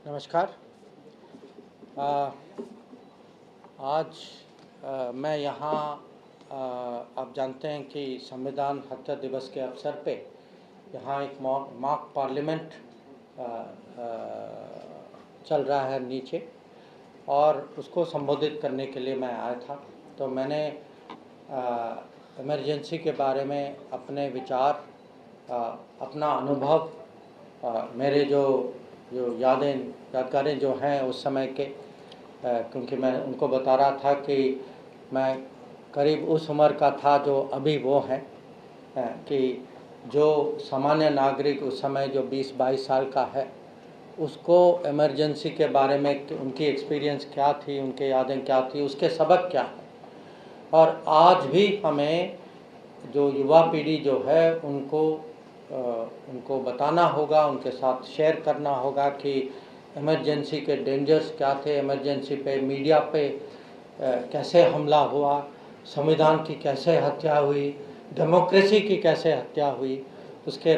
नमस्कार। आज मैं यहाँ आप जानते हैं कि संविधान हत्या दिवस के अवसर पे यहाँ एक मॉक पार्लियामेंट चल रहा है नीचे, और उसको संबोधित करने के लिए मैं आया था। तो मैंने इमरजेंसी के बारे में अपने विचार, अपना अनुभव, मेरे जो यादगारें जो हैं उस समय के, क्योंकि मैं उनको बता रहा था कि मैं करीब उस उम्र का था जो अभी वो है, कि जो सामान्य नागरिक उस समय जो 20-22 साल का है, उसको इमरजेंसी के बारे में उनकी एक्सपीरियंस क्या थी, उनके यादें क्या थी, उसके सबक क्या है। और आज भी हमें जो युवा पीढ़ी जो है उनको बताना होगा, उनके साथ शेयर करना होगा कि इमरजेंसी के डेंजर्स क्या थे, इमरजेंसी पे मीडिया पे कैसे हमला हुआ, संविधान की कैसे हत्या हुई, डेमोक्रेसी की कैसे हत्या हुई, उसका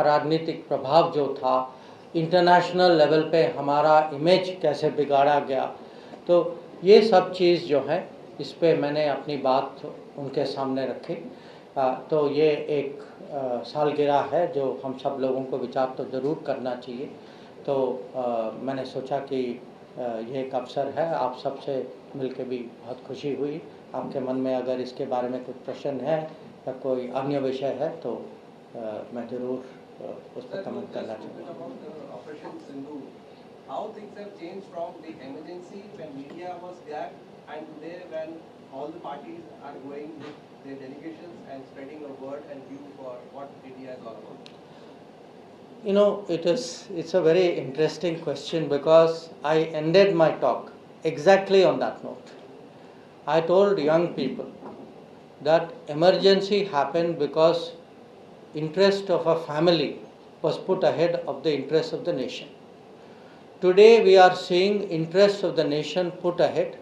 राजनीतिक प्रभाव जो था, इंटरनेशनल लेवल पे हमारा इमेज कैसे बिगाड़ा गया। तो ये सब चीज़ जो है, इस पे मैंने अपनी बात उनके सामने रखी। तो ये एक सालगिरह है जो हम सब लोगों को विचार तो ज़रूर करना चाहिए। तो मैंने सोचा कि ये एक अवसर है, आप सबसे मिलकर भी बहुत खुशी हुई। आपके मन में अगर इसके बारे में कुछ प्रश्न है या कोई अन्य विषय है तो मैं ज़रूर उस पर कमेंट करना चाहूँगा। How things have changed from the emergency when media was there and today when all the parties are going with their delegations and spreading a word and view for what India is all about? You know, it's a very interesting question because I ended my talk exactly on that note. I told young people that emergency happened because interest of a family was put ahead of the interest of the nation. Today we are seeing interests of the nation put ahead.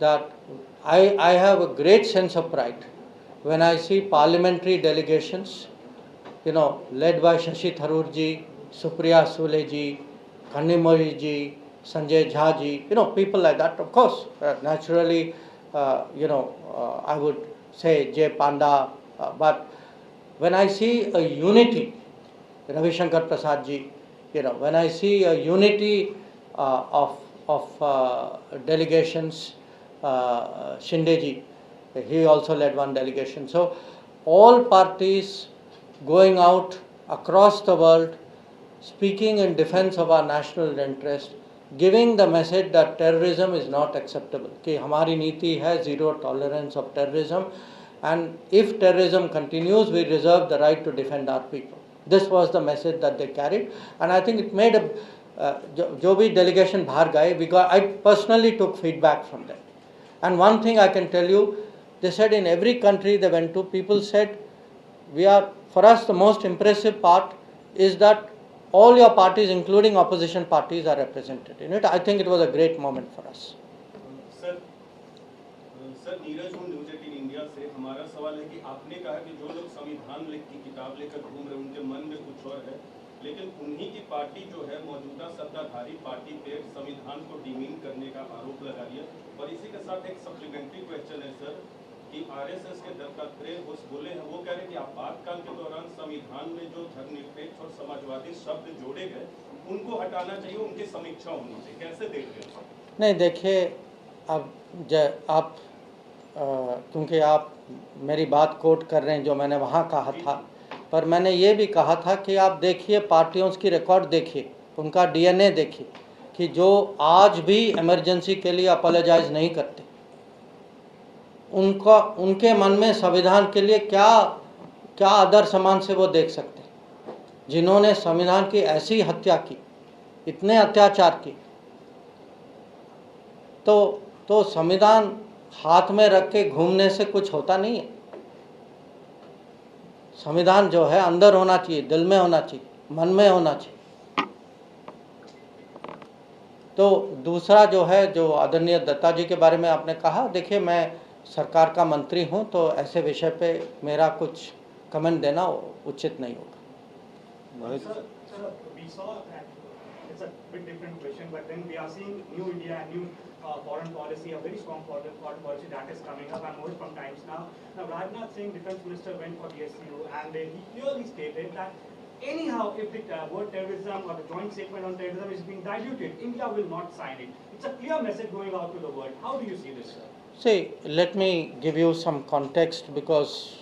That I have a great sense of pride when I see parliamentary delegations, led by Shashi Tharoor ji, Supriya Sule ji, Kannimozhi ji, Sanjay Jha ji, people like that. Of course, naturally, I would say Jay Panda, but when I see a unity, Ravi Shankar Prasad ji, when I see a unity of delegations, Shinde ji, he also led one delegation. So all parties going out across the world, speaking in defense of our national interest, giving the message that terrorism is not acceptable, कि हमारी नीति है zero tolerance of terrorism, and if terrorism continues, we reserve the right to defend our people. This was the message that they carried, and I think it made a जो भी delegation बाहर गए, I personally took feedback from them. And one thing I can tell you, they said in every country they went to, people said, for us the most impressive part is that all your parties, including opposition parties, are represented in it. I think it was a great moment for us. Sir Neeraj हूँ news 18 India से। हमारा सवाल है कि आपने कहा कि जो लोग संविधान की किताब लेकर घूम रहे हैं उनके मन में कुछ और है, लेकिन उन्हीं की पार्टी जो है मौजूदा सत्ताधारी पार्टी पे संविधान को डिमीन करने का आरोप लगा दिया। और इसी के साथ एक सप्लीमेंट्री क्वेश्चन है सर कि आरएसएस के दत्तात्रेय घोष बोले हैं, वो कह रहे हैं कि आपातकाल के दौरान संविधान में जो धर्मनिरपेक्ष और समाजवादी शब्द जोड़े गए उनको हटाना चाहिए, उनकी समीक्षा होनी चाहिए। कैसे देख रहे हैं? नहीं, देखिए, अब आप क्योंकि आप मेरी बात कोट कर रहे हैं जो मैंने वहाँ कहा था, पर मैंने ये भी कहा था कि आप देखिए पार्टियों की रिकॉर्ड देखिए, उनका डीएनए देखिए कि जो आज भी इमरजेंसी के लिए अपोलोजाइज नहीं करते, उनके मन में संविधान के लिए क्या आदर सम्मान से वो देख सकते, जिन्होंने संविधान की ऐसी हत्या की, इतने अत्याचार किए। तो संविधान हाथ में रख के घूमने से कुछ होता नहीं है। संविधान जो है अंदर होना चाहिए, दिल में होना चाहिए, मन में होना चाहिए। तो दूसरा जो है, जो आदरणीय दत्ता जी के बारे में आपने कहा, देखिए मैं सरकार का मंत्री हूं, तो ऐसे विषय पे मेरा कुछ कमेंट देना उचित नहीं होगा। Sir, we saw that it's a bit different question, but then we are seeing new India, new foreign policy, a very strong foreign policy that is coming up and more from times now. Now, Rajnath Singh, defense minister, went for the SCO and he clearly stated that anyhow, if the word terrorism or the joint statement on terrorism is being diluted, India will not sign it. It's a clear message going out to the world. How do you see this, sir? See, let me give you some context because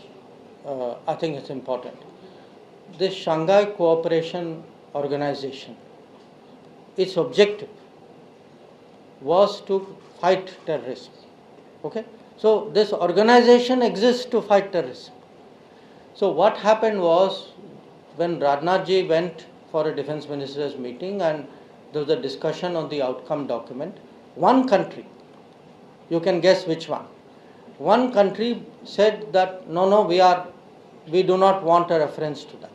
I think it's important. This Shanghai Cooperation Organization, its objective was to fight terrorism. Okay? So this organization exists to fight terrorism. So what happened was when Rajnath ji went for a defense ministers meeting and there was a discussion on the outcome document, one country, you can guess which one country said that no, we do not want a reference to that.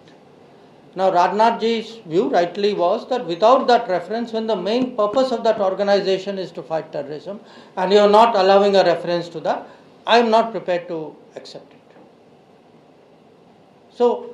Now Rajnath ji's view rightly was that without that reference, when the main purpose of that organization is to fight terrorism and you are not allowing a reference to that, I am not prepared to accept it. So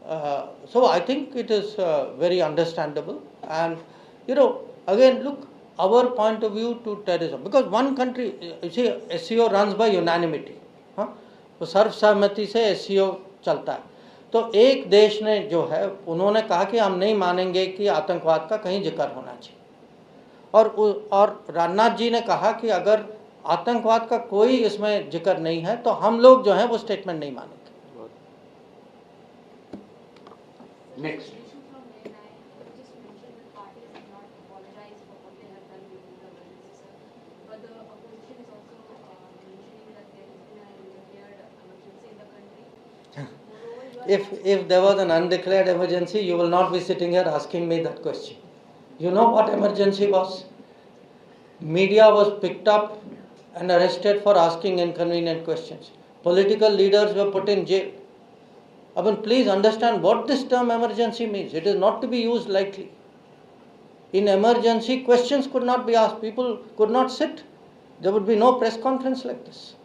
I think it is very understandable, and again look, our point of view to terrorism, because one country, you see, SCO runs by unanimity, तो सर्व सहमति से SCO चलता है. तो एक देश ने जो है उन्होंने कहा कि हम नहीं मानेंगे कि आतंकवाद का कहीं जिक्र होना चाहिए, और राजनाथ जी ने कहा कि अगर आतंकवाद का कोई इसमें जिक्र नहीं है तो हम लोग जो है वो स्टेटमेंट नहीं मानेंगे. Next. If there was an undeclared emergency, you will not be sitting here asking me that question. You know what emergency was? Media was picked up and arrested for asking inconvenient questions. Political leaders were put in jail. I mean, please understand what this term emergency means. It is not to be used lightly. In emergency, questions could not be asked. People could not sit. There would be no press conference like this.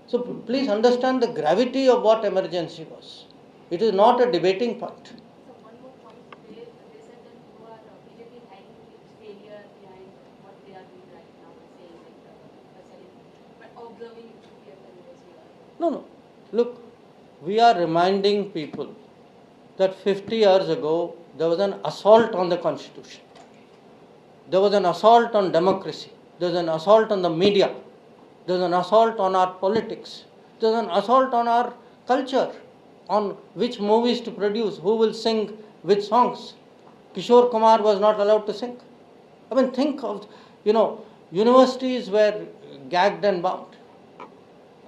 So please understand the gravity of what emergency was. It is not a debating point. So one more point, they said that you are BJP hiding its failure behind what they are doing right now, saying but observing it should be at the university. No. Look, we are reminding people that 50 years ago there was an assault on the constitution. There was an assault on democracy. There was an assault on the media. There was an assault on our politics. There was an assault on our culture, on which movies to produce, who will sing which songs. Kishore Kumar was not allowed to sing. I mean, think of, universities were gagged and bound.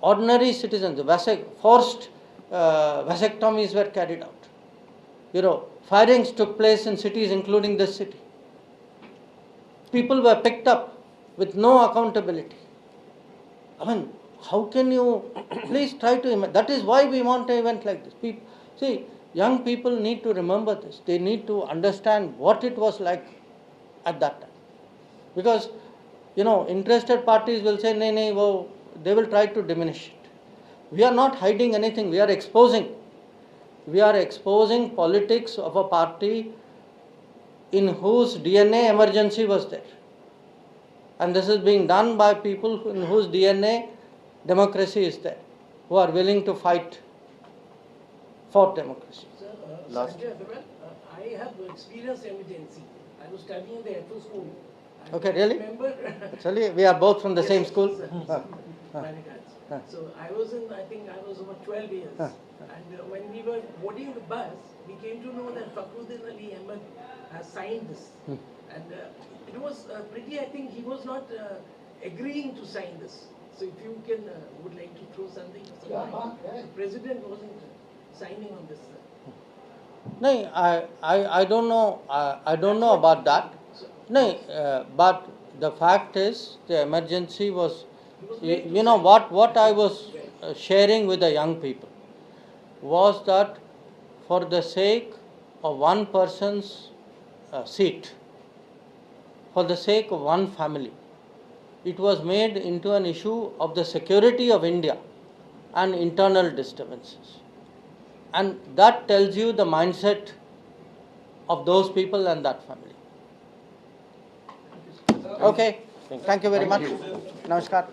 Ordinary citizens, forced vasectomies were carried out. Firings took place in cities, including this city. People were picked up with no accountability. I mean, how can you please try to imagine? That is why we want an event like this. See, young people need to remember this. They need to understand what it was like at that time. Because, interested parties will say, they will try to diminish it. We are not hiding anything. We are exposing. We are exposing politics of a party in whose DNA emergency was there. And this is being done by people in whose DNA democracy is there, who are willing to fight for democracy. Sir, Sanjay Agarwal, I have experienced emergency. I was studying in the FO school. Okay, really? Remember? Actually, we are both from the same school. So I was about 12 years. And when we were boarding the bus, we came to know that Fakhruddin Ali Ahmed has signed this. And it was pretty, I think he was not agreeing to sign this. So if you would like to throw something, the president wasn't signing on this. No, I don't know. I don't know about that. No, but the fact is, the emergency was. What I was sharing with the young people was that for the sake of one person's seat, for the sake of one family, it was made into an issue of the security of India and internal disturbances. And that tells you the mindset of those people and that family. Okay, thank you very much. Namaskar.